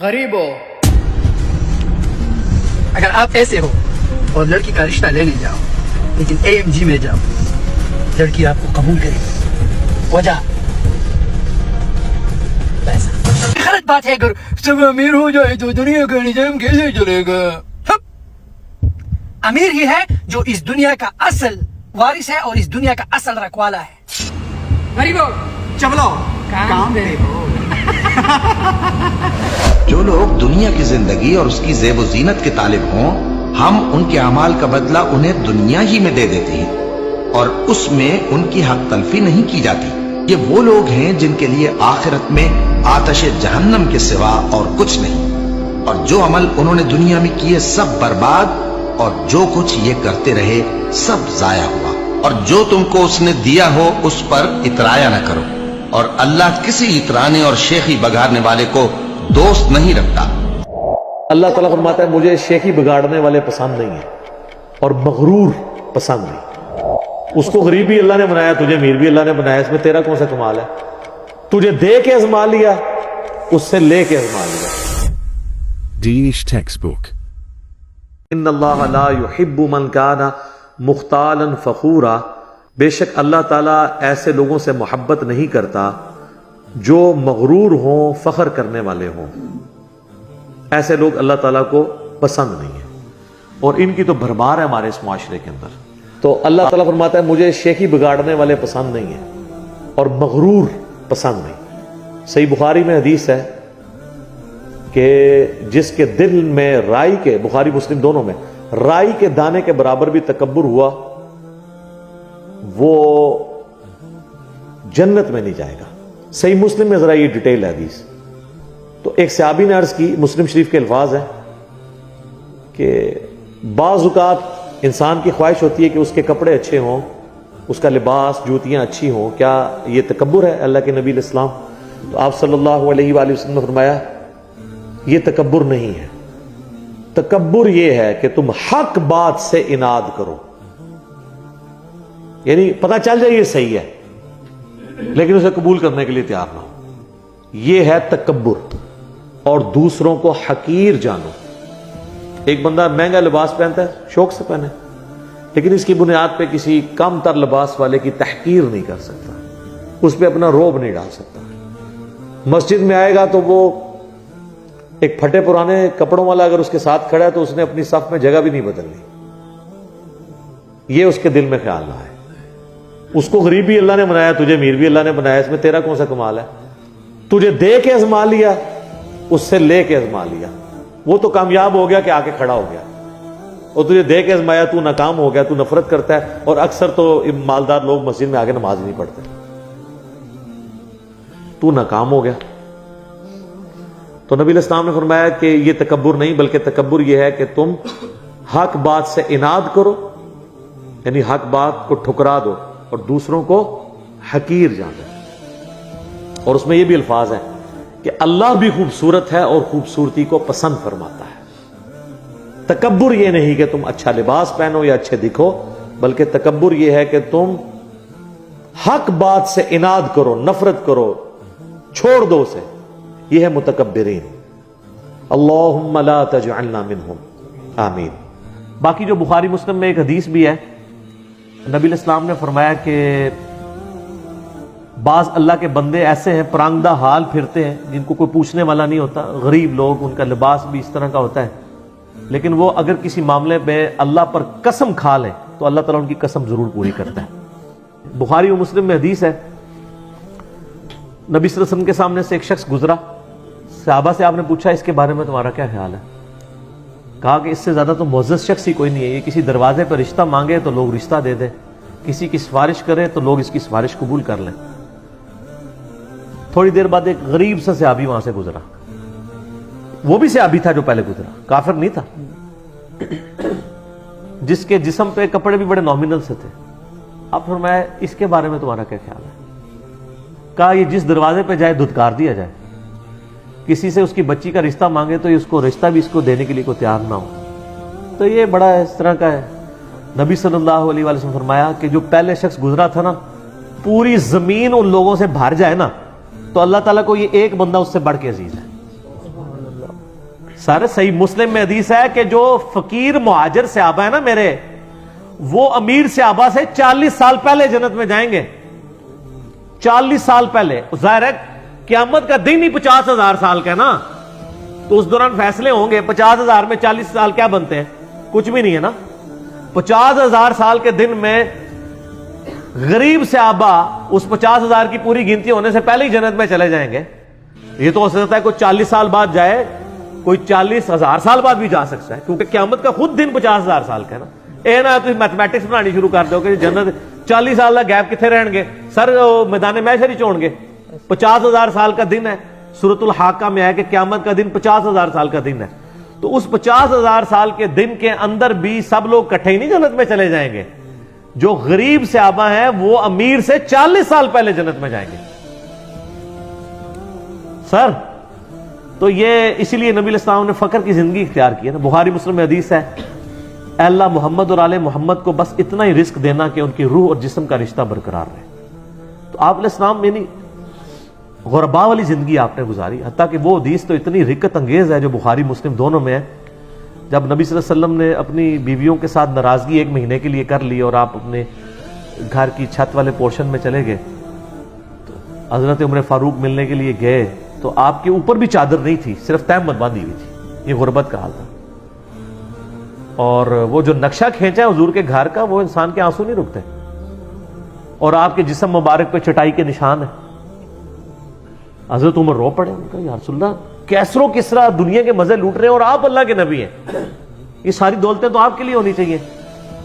غریب ہو، اگر آپ ایسے ہو اور لڑکی کا رشتہ لینے جاؤ لیکن AMG میں جاؤ، لڑکی آپ کو قبول کرے گی، وجہ پیسہ۔ غلط بات ہے اگر سب امیر ہو جائے تو دنیا کا نظام کیسے چلے گا؟ امیر ہی ہے جو اس دنیا کا اصل وارث ہے اور اس دنیا کا اصل رکھوالا ہے۔ غریبو چبلو کام دے دو۔ جو لوگ دنیا کی زندگی اور اس کی زیب و زینت کے طالب ہوں، ہم ان کے اعمال کا بدلہ انہیں دنیا ہی میں دے دیتے ہیں اور اس میں ان کی حق تلفی نہیں کی جاتی۔ یہ وہ لوگ ہیں جن کے لیے آخرت میں آتش جہنم کے سوا اور کچھ نہیں، اور جو عمل انہوں نے دنیا میں کیے سب برباد، اور جو کچھ یہ کرتے رہے سب ضائع ہوا، اور جو تم کو اس نے دیا ہو اس پر اترایا نہ کرو، اور اللہ کسی اترانے اور شیخی بگاڑنے والے کو دوست نہیں رکھتا۔ اللہ تعالیٰ فرماتا ہے مجھے شیخی بگاڑنے والے پسند نہیں ہیں اور مغرور پسند نہیں۔ اس کو غریب بھی اللہ نے بنایا، تجھے امیر بھی اللہ نے بنایا، اس میں تیرا کون سا کمال ہے؟ تجھے دے کے ازما لیا، اس سے لے کے ازما لیا۔ Danish textbook. ان اللہ لا يحب من کان مختالا فخورا، بے شک اللہ تعالیٰ ایسے لوگوں سے محبت نہیں کرتا جو مغرور ہوں، فخر کرنے والے ہوں۔ ایسے لوگ اللہ تعالیٰ کو پسند نہیں ہیں، اور ان کی تو بھرمار ہے ہمارے اس معاشرے کے اندر۔ تو اللہ تعالیٰ فرماتا ہے مجھے شیخی بگاڑنے والے پسند نہیں ہیں اور مغرور پسند نہیں۔ صحیح بخاری میں حدیث ہے کہ جس کے دل میں رائی کے، بخاری مسلم دونوں میں، رائی کے دانے کے برابر بھی تکبر ہوا، وہ جنت میں نہیں جائے گا۔ صحیح مسلم میں ذرا یہ ڈیٹیل ہے حدیث۔ تو ایک صحابی نے عرض کی، مسلم شریف کے الفاظ ہیں کہ بعض اوقات انسان کی خواہش ہوتی ہے کہ اس کے کپڑے اچھے ہوں، اس کا لباس، جوتیاں اچھی ہوں، کیا یہ تکبر ہے؟ اللہ کے نبی علیہ السلام، تو آپ صلی اللہ علیہ وآلہ وسلم نے فرمایا یہ تکبر نہیں ہے، تکبر یہ ہے کہ تم حق بات سے اناد کرو، یعنی پتہ چل جائے یہ صحیح ہے لیکن اسے قبول کرنے کے لیے تیار نہ ہو، یہ ہے تکبر۔ اور دوسروں کو حقیر جانو۔ ایک بندہ مہنگا لباس پہنتا ہے، شوق سے پہنے، لیکن اس کی بنیاد پہ کسی کم تر لباس والے کی تحقیر نہیں کر سکتا، اس پہ اپنا روب نہیں ڈال سکتا۔ مسجد میں آئے گا تو وہ ایک پھٹے پرانے کپڑوں والا اگر اس کے ساتھ کھڑا ہے تو اس نے اپنی صف میں جگہ بھی نہیں بدلنی، یہ اس کے دل میں خیال نہ ہے۔ اس کو غریب بھی اللہ نے بنایا، تجھے امیر بھی اللہ نے بنایا، اس میں تیرا کون سا کمال ہے؟ تجھے دے کے ازما لیا، اس سے لے کے ازما لیا، وہ تو کامیاب ہو گیا کہ آ کے کھڑا ہو گیا، اور تجھے دے کے ازمایا تو ناکام ہو گیا، تو نفرت کرتا ہے، اور اکثر تو مالدار لوگ مسجد میں آگے نماز نہیں پڑھتے، تو ناکام ہو گیا۔ تو نبی علیہ السلام نے فرمایا کہ یہ تکبر نہیں، بلکہ تکبر یہ ہے کہ تم حق بات سے اناد کرو، یعنی حق بات کو ٹھکرا دو اور دوسروں کو حقیر جانو۔ اور اس میں یہ بھی الفاظ ہیں کہ اللہ بھی خوبصورت ہے اور خوبصورتی کو پسند فرماتا ہے۔ تکبر یہ نہیں کہ تم اچھا لباس پہنو یا اچھے دکھو، بلکہ تکبر یہ ہے کہ تم حق بات سے اناد کرو، نفرت کرو، چھوڑ دو اسے، یہ ہے متکبرین۔ اللہم لا تجعلنا منہم، آمین۔ باقی جو بخاری مسلم میں ایک حدیث بھی ہے، نبی علیہ السلام نے فرمایا کہ بعض اللہ کے بندے ایسے ہیں پرانگدہ حال پھرتے ہیں جن کو کوئی پوچھنے والا نہیں ہوتا، غریب لوگ، ان کا لباس بھی اس طرح کا ہوتا ہے، لیکن وہ اگر کسی معاملے میں اللہ پر قسم کھا لیں تو اللہ تعالیٰ ان کی قسم ضرور پوری کرتا ہے۔ بخاری و مسلم میں حدیث ہے، نبی صلی اللہ علیہ وسلم کے سامنے سے ایک شخص گزرا، صحابہ سے آپ نے پوچھا اس کے بارے میں تمہارا کیا خیال ہے؟ کہا کہ اس سے زیادہ تو معزز شخص ہی کوئی نہیں ہے، یہ کسی دروازے پر رشتہ مانگے تو لوگ رشتہ دے دیں، کسی کی سفارش کرے تو لوگ اس کی سفارش قبول کر لیں۔ تھوڑی دیر بعد ایک غریب سا صحابی وہاں سے گزرا، وہ بھی صحابی تھا جو پہلے گزرا، کافر نہیں تھا، جس کے جسم پہ کپڑے بھی بڑے نامنل سے تھے۔ اب فرمایا اس کے بارے میں تمہارا کیا خیال ہے؟ کہا یہ جس دروازے پہ جائے دھتکار دیا جائے، کسی سے اس کی بچی کا رشتہ مانگے تو اس کو رشتہ بھی اس کو دینے کے لیے کوئی تیار نہ ہو، تو یہ بڑا اس طرح کا ہے۔ نبی صلی اللہ علیہ وسلم فرمایا کہ جو پہلے شخص گزرا تھا نا، پوری زمین ان لوگوں سے بھر جائے نا تو اللہ تعالیٰ کو یہ ایک بندہ اس سے بڑھ کے عزیز ہے۔ سر صحیح مسلم میں حدیث ہے کہ جو فقیر مہاجر صحابہ ہیں نا میرے، وہ امیر صحابہ سے 40 سال پہلے جنت میں جائیں گے. 40 سال پہلے. ظاہر ہے قیامت کا دن ہی 50,000 سال کا ہے نا، تو اس دوران فیصلے ہوں گے. 50,000 میں 40 سال کیا بنتے ہیں؟ کچھ بھی نہیں ہے نا. 50,000 سال کے دن میں غریب صحابہ اس 50,000 کی پوری گنتی ہونے سے پہلے ہی جنت میں چلے جائیں گے. یہ تو ہو سکتا ہے کوئی 40 سال بعد جائے، کوئی 40,000 سال بعد بھی جا سکتا ہے، کیونکہ قیامت کا خود دن 50,000 سال کا ہے نا. اے نا تم میتھمیٹکس بنانی شروع کر دو کہ جنت 40 سال کا گیپ کتنے رہن گے سر؟ میدان محشر ہی چھوڑ گے. 50,000 سال کا دن ہے. سورۃ الحاقہ میں ہے کہ قیامت کا دن 50,000 سال کا دن ہے. تو اس 50,000 سال کے دن کے اندر بھی سب لوگ کٹھے ہی نہیں جنت میں چلے جائیں گے. جو غریب صحابہ ہیں وہ امیر سے 40 سال پہلے جنت میں جائیں گے سر. تو یہ اسی لیے نبی علیہ السلام نے فقر کی زندگی اختیار کی ہے نا. بخاری مسلم میں حدیث ہے، اے اللہ محمد اور آل محمد کو بس اتنا ہی رزق دینا کہ ان کی روح اور جسم کا رشتہ برقرار رہے. تو آپ علیہ السلام میں نہیں غربا والی زندگی آپ نے گزاری. حتیٰ کہ وہ حدیث تو اتنی رکت انگیز ہے جو بخاری مسلم دونوں میں ہے. جب نبی صلی اللہ علیہ وسلم نے اپنی بیویوں کے ساتھ ناراضگی 1 مہینے کے لیے کر لی اور آپ اپنے گھر کی چھت والے پورشن میں چلے گئے، تو حضرت عمر فاروق ملنے کے لیے گئے تو آپ کے اوپر بھی چادر نہیں تھی، صرف تہمت باندھی ہوئی تھی. یہ غربت کا حال تھا. اور وہ جو نقشہ کھینچا ہے حضور کے گھر کا، وہ انسان کے آنسو نہیں رکتے. اور آپ کے جسم مبارک پہ چٹائی کے نشان ہیں. حضرت عمر رو پڑے. ان کا یا رسول اللہ کیسرو کسرا دنیا کے مزے لوٹ رہے ہیں اور آپ اللہ کے نبی ہیں، یہ ساری دولتیں تو آپ کے لیے ہونی چاہیے.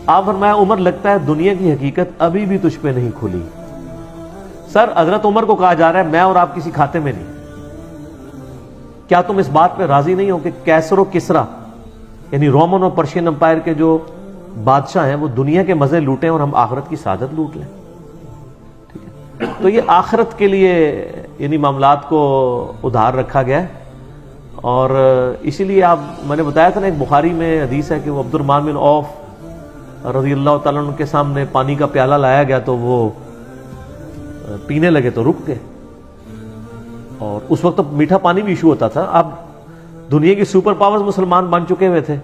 آپ فرمایا عمر لگتا ہے دنیا کی حقیقت ابھی بھی تجھ پہ نہیں کھلی. سر حضرت عمر کو کہا جا رہا ہے میں اور آپ کسی کھاتے میں نہیں. کیا تم اس بات پہ راضی نہیں ہو کہ کیسر و کسرا یعنی رومن اور پرشین امپائر کے جو بادشاہ ہیں وہ دنیا کے مزے لوٹیں اور ہم آخرت کی سعادت لوٹ لیں؟ تو یہ آخرت کے لیے یعنی معاملات کو ادھار رکھا گیا ہے. اور اسی لیے میں نے بتایا تھا نا، ایک بخاری میں حدیث ہے کہ وہ عبد الرحمن بن عوف رضی اللہ تعالیٰ عنہ کے سامنے پانی کا پیالہ لایا گیا تو وہ پینے لگے تو رک گئے. اور اس وقت میٹھا پانی بھی ایشو ہوتا تھا. اب دنیا کی سپر پاورز مسلمان بن چکے ہوئے تھے،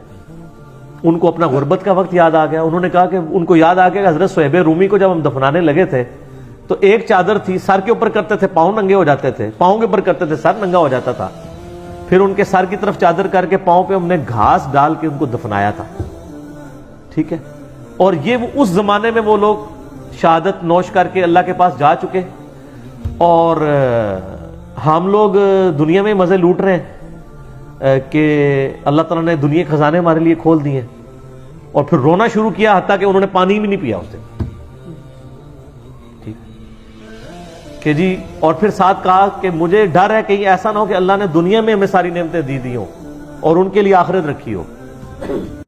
ان کو اپنا غربت کا وقت یاد آ گیا. انہوں نے کہا کہ ان کو یاد آ گیا کہ حضرت صہیب رومی کو جب ہم دفنانے لگے تھے تو ایک چادر تھی، سر کے اوپر کرتے تھے پاؤں ننگے ہو جاتے تھے، پاؤں کے اوپر کرتے تھے سر ننگا ہو جاتا تھا. پھر ان کے سر کی طرف چادر کر کے پاؤں پہ ہم نے گھاس ڈال کے ان کو دفنایا تھا. ٹھیک ہے. اور یہ وہ اس زمانے میں وہ لوگ شہادت نوش کر کے اللہ کے پاس جا چکے، اور ہم لوگ دنیا میں مزے لوٹ رہے ہیں کہ اللہ تعالیٰ نے دنیا کے خزانے ہمارے لیے کھول دیے. اور پھر رونا شروع کیا حتیٰ کہ انہوں نے پانی بھی نہیں پیا اس دن. کہ جی، اور پھر ساتھ کہا کہ مجھے ڈر ہے کہیں ایسا نہ ہو کہ اللہ نے دنیا میں ہمیں ساری نعمتیں دی ہوں اور ان کے لیے آخرت رکھی ہو.